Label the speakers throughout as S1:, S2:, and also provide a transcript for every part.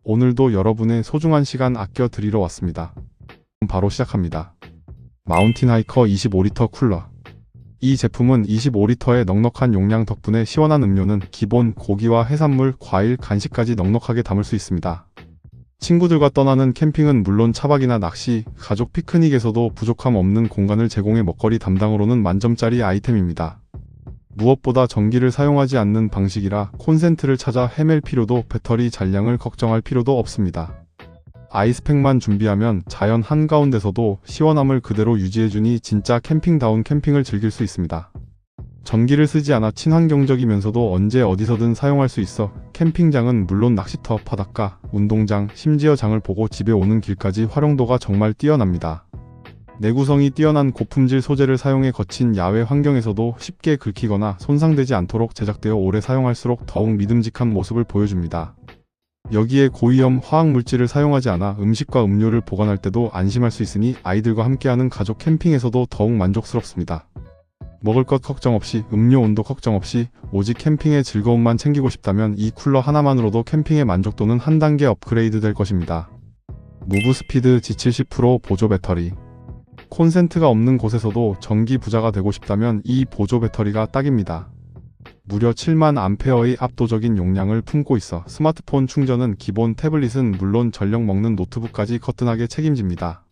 S1: 오늘도 여러분의 소중한 시간 아껴 드리러 왔습니다. 바로 시작합니다. 마운틴 하이커 25리터 쿨러. 이 제품은 25리터의 넉넉한 용량 덕분에 시원한 음료는 기본 고기와 해산물, 과일, 간식까지 넉넉하게 담을 수 있습니다. 친구들과 떠나는 캠핑은 물론 차박이나 낚시, 가족 피크닉에서도 부족함 없는 공간을 제공해 먹거리 담당으로는 만점짜리 아이템입니다. 무엇보다 전기를 사용하지 않는 방식이라 콘센트를 찾아 헤맬 필요도 배터리 잔량을 걱정할 필요도 없습니다. 아이스팩만 준비하면 자연 한가운데서도 시원함을 그대로 유지해주니 진짜 캠핑다운 캠핑을 즐길 수 있습니다. 전기를 쓰지 않아 친환경적이면서도 언제 어디서든 사용할 수 있어 캠핑장은 물론 낚시터, 바닷가, 운동장, 심지어 장을 보고 집에 오는 길까지 활용도가 정말 뛰어납니다. 내구성이 뛰어난 고품질 소재를 사용해 거친 야외 환경에서도 쉽게 긁히거나 손상되지 않도록 제작되어 오래 사용할수록 더욱 믿음직한 모습을 보여줍니다. 여기에 고위험 화학물질을 사용하지 않아 음식과 음료를 보관할 때도 안심할 수 있으니 아이들과 함께하는 가족 캠핑에서도 더욱 만족스럽습니다. 먹을 것 걱정 없이, 음료 온도 걱정 없이 오직 캠핑의 즐거움만 챙기고 싶다면 이 쿨러 하나만으로도 캠핑의 만족도는 한 단계 업그레이드 될 것입니다. 무브 스피드 G70 보조 배터리. 콘센트가 없는 곳에서도 전기 부자가 되고 싶다면 이 보조 배터리가 딱입니다. 무려 7만 암페어의 압도적인 용량을 품고 있어 스마트폰 충전은 기본, 태블릿은 물론 전력 먹는 노트북까지 거뜬하게 책임집니다.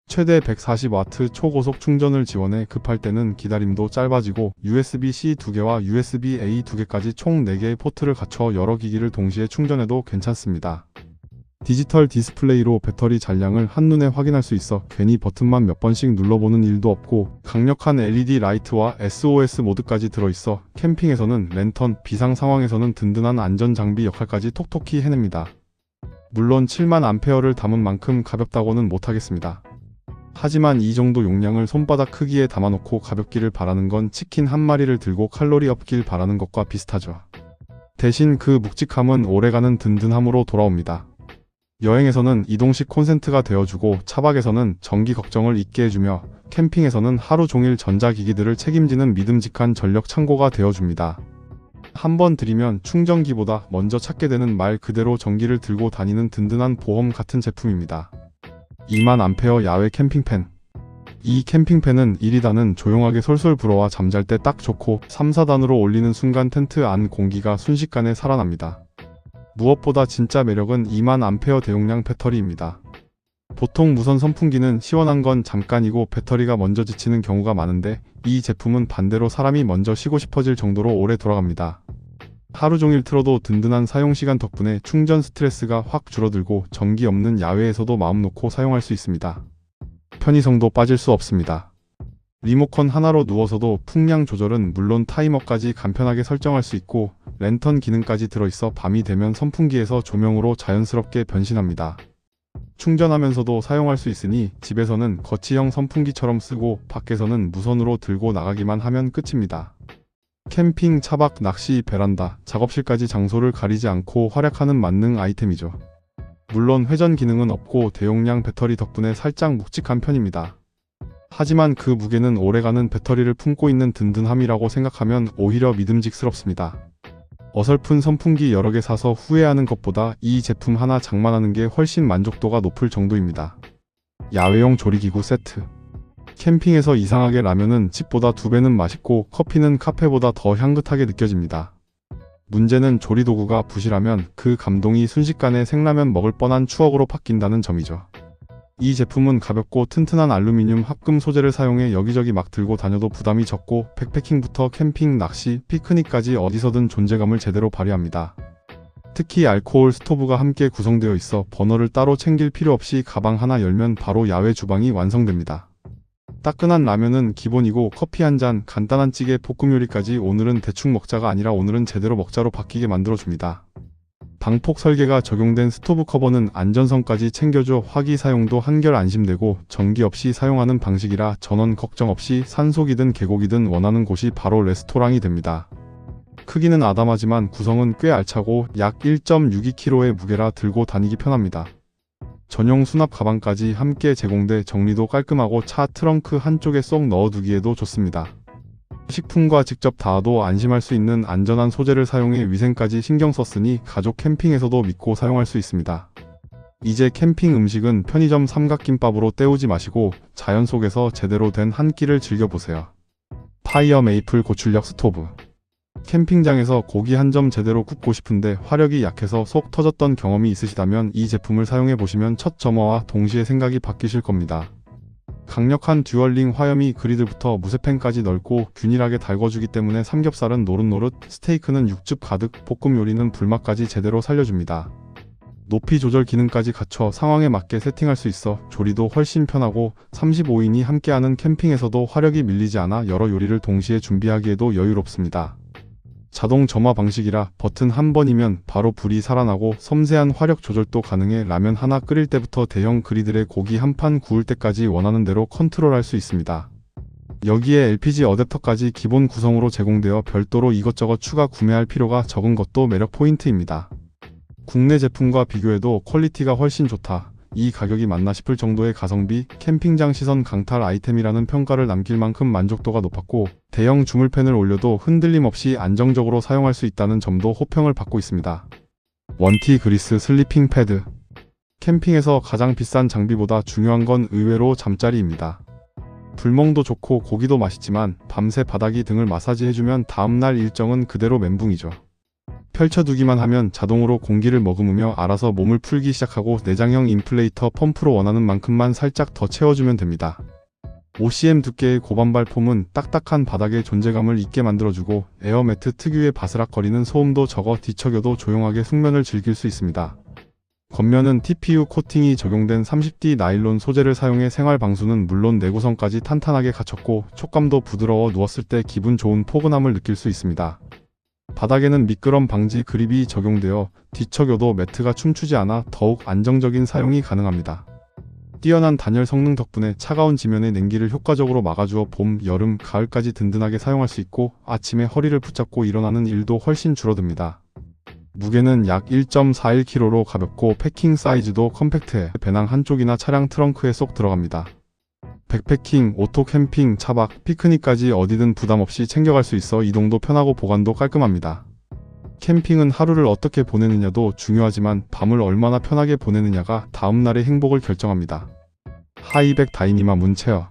S1: 최대 140W 초고속 충전을 지원해 급할 때는 기다림도 짧아지고 USB-C 2개와 USB-A 2개까지 총 4개의 포트를 갖춰 여러 기기를 동시에 충전해도 괜찮습니다. 디지털 디스플레이로 배터리 잔량을 한눈에 확인할 수 있어 괜히 버튼만 몇 번씩 눌러보는 일도 없고 강력한 LED 라이트와 SOS 모드까지 들어있어 캠핑에서는 랜턴, 비상 상황에서는 든든한 안전장비 역할까지 톡톡히 해냅니다. 물론 7만 암페어를 담은 만큼 가볍다고는 못하겠습니다. 하지만 이 정도 용량을 손바닥 크기에 담아놓고 가볍기를 바라는 건 치킨 한 마리를 들고 칼로리 없길 바라는 것과 비슷하죠. 대신 그 묵직함은 오래가는 든든함으로 돌아옵니다. 여행에서는 이동식 콘센트가 되어주고 차박에서는 전기 걱정을 잊게 해주며 캠핑에서는 하루 종일 전자기기들을 책임지는 믿음직한 전력 창고가 되어줍니다. 한번 들이면 충전기보다 먼저 찾게 되는 말 그대로 전기를 들고 다니는 든든한 보험 같은 제품입니다. 2만 암페어 야외 캠핑팬. 이 캠핑팬은 1, 2단은 조용하게 솔솔 불어와 잠잘 때 딱 좋고 3, 4단으로 올리는 순간 텐트 안 공기가 순식간에 살아납니다. 무엇보다 진짜 매력은 2만 암페어 대용량 배터리입니다. 보통 무선 선풍기는 시원한 건 잠깐이고 배터리가 먼저 지치는 경우가 많은데 이 제품은 반대로 사람이 먼저 쉬고 싶어질 정도로 오래 돌아갑니다. 하루 종일 틀어도 든든한 사용시간 덕분에 충전 스트레스가 확 줄어들고 전기 없는 야외에서도 마음 놓고 사용할 수 있습니다. 편의성도 빠질 수 없습니다. 리모컨 하나로 누워서도 풍량 조절은 물론 타이머까지 간편하게 설정할 수 있고 랜턴 기능까지 들어있어 밤이 되면 선풍기에서 조명으로 자연스럽게 변신합니다. 충전하면서도 사용할 수 있으니 집에서는 거치형 선풍기처럼 쓰고 밖에서는 무선으로 들고 나가기만 하면 끝입니다. 캠핑, 차박, 낚시, 베란다, 작업실까지 장소를 가리지 않고 활약하는 만능 아이템이죠. 물론 회전 기능은 없고 대용량 배터리 덕분에 살짝 묵직한 편입니다. 하지만 그 무게는 오래가는 배터리를 품고 있는 든든함이라고 생각하면 오히려 믿음직스럽습니다. 어설픈 선풍기 여러 개 사서 후회하는 것보다 이 제품 하나 장만하는 게 훨씬 만족도가 높을 정도입니다. 야외용 조리기구 세트. 캠핑에서 이상하게 라면은 집보다 2배는 맛있고 커피는 카페보다 더 향긋하게 느껴집니다. 문제는 조리도구가 부실하면 그 감동이 순식간에 생라면 먹을 뻔한 추억으로 바뀐다는 점이죠. 이 제품은 가볍고 튼튼한 알루미늄 합금 소재를 사용해 여기저기 막 들고 다녀도 부담이 적고 백패킹부터 캠핑, 낚시, 피크닉까지 어디서든 존재감을 제대로 발휘합니다. 특히 알코올 스토브가 함께 구성되어 있어 버너를 따로 챙길 필요 없이 가방 하나 열면 바로 야외 주방이 완성됩니다. 따끈한 라면은 기본이고 커피 한 잔, 간단한 찌개, 볶음 요리까지 오늘은 대충 먹자가 아니라 오늘은 제대로 먹자로 바뀌게 만들어줍니다. 방폭 설계가 적용된 스토브 커버는 안전성까지 챙겨줘 화기 사용도 한결 안심되고 전기 없이 사용하는 방식이라 전원 걱정 없이 산속이든 계곡이든 원하는 곳이 바로 레스토랑이 됩니다. 크기는 아담하지만 구성은 꽤 알차고 약 1.62kg의 무게라 들고 다니기 편합니다. 전용 수납 가방까지 함께 제공돼 정리도 깔끔하고 차 트렁크 한쪽에 쏙 넣어두기에도 좋습니다. 식품과 직접 닿아도 안심할 수 있는 안전한 소재를 사용해 위생까지 신경 썼으니 가족 캠핑에서도 믿고 사용할 수 있습니다. 이제 캠핑 음식은 편의점 삼각김밥으로 때우지 마시고 자연 속에서 제대로 된 한 끼를 즐겨보세요. 파이어 메이플 고출력 스토브. 캠핑장에서 고기 한 점 제대로 굽고 싶은데 화력이 약해서 속 터졌던 경험이 있으시다면 이 제품을 사용해 보시면 첫 점화와 동시에 생각이 바뀌실 겁니다. 강력한 듀얼링 화염이 그리드부터 무쇠팬까지 넓고 균일하게 달궈주기 때문에 삼겹살은 노릇노릇, 스테이크는 육즙 가득, 볶음 요리는 불맛까지 제대로 살려줍니다. 높이 조절 기능까지 갖춰 상황에 맞게 세팅할 수 있어 조리도 훨씬 편하고 35인이 함께하는 캠핑에서도 화력이 밀리지 않아 여러 요리를 동시에 준비하기에도 여유롭습니다. 자동 점화 방식이라 버튼 한 번이면 바로 불이 살아나고 섬세한 화력 조절도 가능해 라면 하나 끓일 때부터 대형 그리들의 고기 한 판 구울 때까지 원하는 대로 컨트롤할 수 있습니다. 여기에 LPG 어댑터까지 기본 구성으로 제공되어 별도로 이것저것 추가 구매할 필요가 적은 것도 매력 포인트입니다. 국내 제품과 비교해도 퀄리티가 훨씬 좋다. 이 가격이 맞나 싶을 정도의 가성비, 캠핑장 시선 강탈 아이템이라는 평가를 남길 만큼 만족도가 높았고 대형 주물팬을 올려도 흔들림 없이 안정적으로 사용할 수 있다는 점도 호평을 받고 있습니다. 원티 그리스 슬리핑 패드. 캠핑에서 가장 비싼 장비보다 중요한 건 의외로 잠자리입니다. 불멍도 좋고 고기도 맛있지만 밤새 바닥이 등을 마사지해주면 다음날 일정은 그대로 멘붕이죠. 펼쳐두기만 하면 자동으로 공기를 머금으며 알아서 몸을 풀기 시작하고 내장형 인플레이터 펌프로 원하는 만큼만 살짝 더 채워주면 됩니다. OCM 두께의 고반발 폼은 딱딱한 바닥에 존재감을 있게 만들어주고 에어매트 특유의 바스락거리는 소음도 적어 뒤척여도 조용하게 숙면을 즐길 수 있습니다. 겉면은 TPU 코팅이 적용된 30D 나일론 소재를 사용해 생활 방수는 물론 내구성까지 탄탄하게 갖췄고 촉감도 부드러워 누웠을 때 기분 좋은 포근함을 느낄 수 있습니다. 바닥에는 미끄럼 방지 그립이 적용되어 뒤척여도 매트가 춤추지 않아 더욱 안정적인 사용이 가능합니다. 뛰어난 단열 성능 덕분에 차가운 지면의 냉기를 효과적으로 막아주어 봄, 여름, 가을까지 든든하게 사용할 수 있고 아침에 허리를 붙잡고 일어나는 일도 훨씬 줄어듭니다. 무게는 약 1.41kg로 가볍고 패킹 사이즈도 컴팩트해 배낭 한쪽이나 차량 트렁크에 쏙 들어갑니다. 백패킹, 오토 캠핑, 차박, 피크닉까지 어디든 부담없이 챙겨갈 수 있어 이동도 편하고 보관도 깔끔합니다. 캠핑은 하루를 어떻게 보내느냐도 중요하지만 밤을 얼마나 편하게 보내느냐가 다음날의 행복을 결정합니다. 하이백 다이니마 문체어.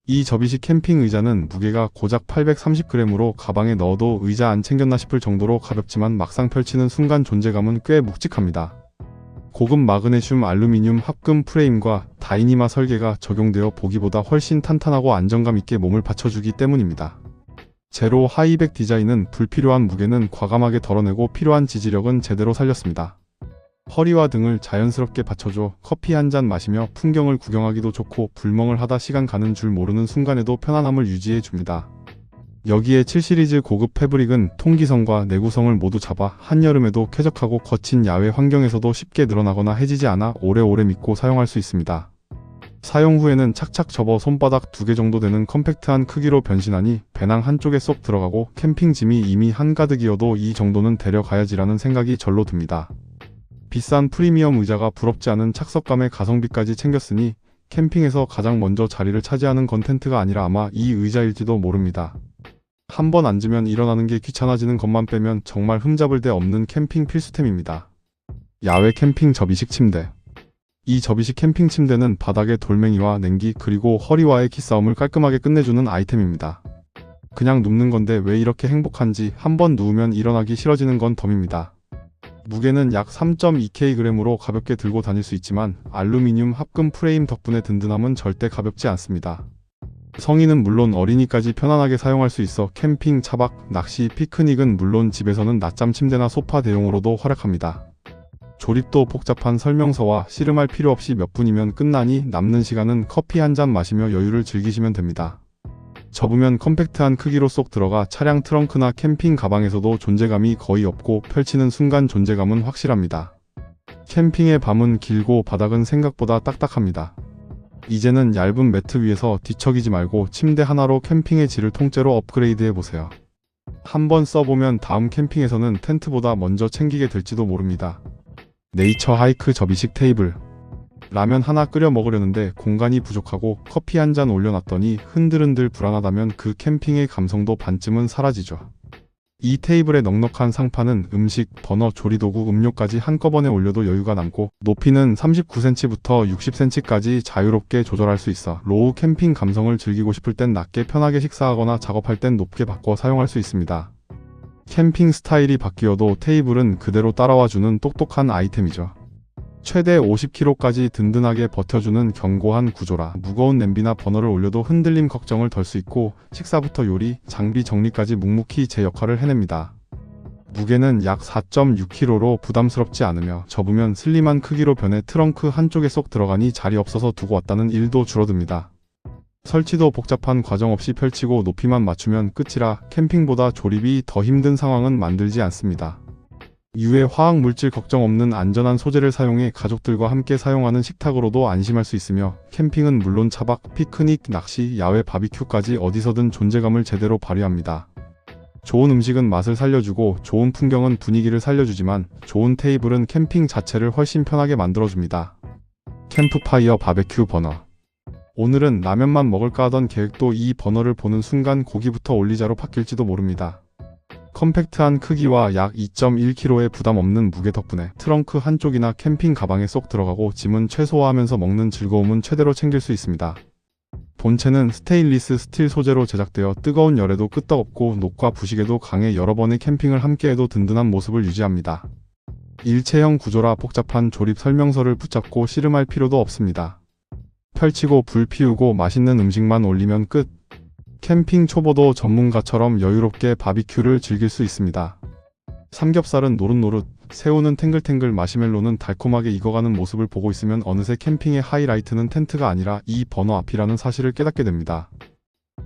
S1: 이 접이식 캠핑 의자는 무게가 고작 830g으로 가방에 넣어도 의자 안 챙겼나 싶을 정도로 가볍지만 막상 펼치는 순간 존재감은 꽤 묵직합니다. 고급 마그네슘 알루미늄 합금 프레임과 다이니마 설계가 적용되어 보기보다 훨씬 탄탄하고 안정감 있게 몸을 받쳐주기 때문입니다. 제로 하이백 디자인은 불필요한 무게는 과감하게 덜어내고 필요한 지지력은 제대로 살렸습니다. 허리와 등을 자연스럽게 받쳐줘 커피 한 잔 마시며 풍경을 구경하기도 좋고 불멍을 하다 시간 가는 줄 모르는 순간에도 편안함을 유지해줍니다. 여기에 7시리즈 고급 패브릭은 통기성과 내구성을 모두 잡아 한여름에도 쾌적하고 거친 야외 환경에서도 쉽게 늘어나거나 해지지 않아 오래오래 믿고 사용할 수 있습니다. 사용 후에는 착착 접어 손바닥 2개 정도 되는 컴팩트한 크기로 변신하니 배낭 한쪽에 쏙 들어가고 캠핑 짐이 이미 한가득이어도 이 정도는 데려가야지라는 생각이 절로 듭니다. 비싼 프리미엄 의자가 부럽지 않은 착석감의 가성비까지 챙겼으니 캠핑에서 가장 먼저 자리를 차지하는 컨텐츠가 아니라 아마 이 의자일지도 모릅니다. 한번 앉으면 일어나는 게 귀찮아지는 것만 빼면 정말 흠잡을 데 없는 캠핑 필수템입니다. 야외 캠핑 접이식 침대. 이 접이식 캠핑 침대는 바닥의 돌멩이와 냉기 그리고 허리와의 기싸움을 깔끔하게 끝내주는 아이템입니다. 그냥 눕는 건데 왜 이렇게 행복한지 한번 누우면 일어나기 싫어지는 건 덤입니다. 무게는 약 3.2kg으로 가볍게 들고 다닐 수 있지만 알루미늄 합금 프레임 덕분에 든든함은 절대 가볍지 않습니다. 성인은 물론 어린이까지 편안하게 사용할 수 있어 캠핑, 차박, 낚시, 피크닉은 물론 집에서는 낮잠 침대나 소파 대용으로도 활약합니다. 조립도 복잡한 설명서와 씨름할 필요 없이 몇 분이면 끝나니 남는 시간은 커피 한 잔 마시며 여유를 즐기시면 됩니다. 접으면 컴팩트한 크기로 쏙 들어가 차량 트렁크나 캠핑 가방에서도 존재감이 거의 없고 펼치는 순간 존재감은 확실합니다. 캠핑의 밤은 길고 바닥은 생각보다 딱딱합니다. 이제는 얇은 매트 위에서 뒤척이지 말고 침대 하나로 캠핑의 질을 통째로 업그레이드해보세요. 한번 써보면 다음 캠핑에서는 텐트보다 먼저 챙기게 될지도 모릅니다. 네이처 하이크 접이식 테이블. 라면 하나 끓여 먹으려는데 공간이 부족하고 커피 한 잔 올려놨더니 흔들흔들 불안하다면 그 캠핑의 감성도 반쯤은 사라지죠. 이 테이블의 넉넉한 상판은 음식, 버너, 조리도구, 음료까지 한꺼번에 올려도 여유가 남고 높이는 39cm부터 60cm까지 자유롭게 조절할 수 있어 로우 캠핑 감성을 즐기고 싶을 땐 낮게 편하게 식사하거나 작업할 땐 높게 바꿔 사용할 수 있습니다. 캠핑 스타일이 바뀌어도 테이블은 그대로 따라와주는 똑똑한 아이템이죠. 최대 50kg까지 든든하게 버텨주는 견고한 구조라 무거운 냄비나 버너를 올려도 흔들림 걱정을 덜 수 있고 식사부터 요리, 장비 정리까지 묵묵히 제 역할을 해냅니다. 무게는 약 4.6kg로 부담스럽지 않으며 접으면 슬림한 크기로 변해 트렁크 한쪽에 쏙 들어가니 자리 없어서 두고 왔다는 일도 줄어듭니다. 설치도 복잡한 과정 없이 펼치고 높이만 맞추면 끝이라 캠핑보다 조립이 더 힘든 상황은 만들지 않습니다. 유해 화학 물질 걱정 없는 안전한 소재를 사용해 가족들과 함께 사용하는 식탁으로도 안심할 수 있으며 캠핑은 물론 차박, 피크닉, 낚시, 야외 바비큐까지 어디서든 존재감을 제대로 발휘합니다. 좋은 음식은 맛을 살려주고 좋은 풍경은 분위기를 살려주지만 좋은 테이블은 캠핑 자체를 훨씬 편하게 만들어줍니다. 캠프파이어 바베큐 버너. 오늘은 라면만 먹을까 하던 계획도 이 버너를 보는 순간 고기부터 올리자로 바뀔지도 모릅니다. 컴팩트한 크기와 약 2.1kg의 부담 없는 무게 덕분에 트렁크 한쪽이나 캠핑 가방에 쏙 들어가고 짐은 최소화하면서 먹는 즐거움은 최대로 챙길 수 있습니다. 본체는 스테인리스 스틸 소재로 제작되어 뜨거운 열에도 끄떡없고 녹과 부식에도 강해 여러 번의 캠핑을 함께해도 든든한 모습을 유지합니다. 일체형 구조라 복잡한 조립 설명서를 붙잡고 씨름할 필요도 없습니다. 펼치고 불 피우고 맛있는 음식만 올리면 끝! 캠핑 초보도 전문가처럼 여유롭게 바비큐를 즐길 수 있습니다. 삼겹살은 노릇노릇, 새우는 탱글탱글, 마시멜로는 달콤하게 익어가는 모습을 보고 있으면 어느새 캠핑의 하이라이트는 텐트가 아니라 이 버너 앞이라는 사실을 깨닫게 됩니다.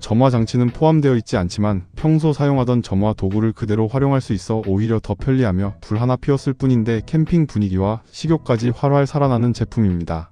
S1: 점화 장치는 포함되어 있지 않지만 평소 사용하던 점화 도구를 그대로 활용할 수 있어 오히려 더 편리하며 불 하나 피웠을 뿐인데 캠핑 분위기와 식욕까지 활활 살아나는 제품입니다.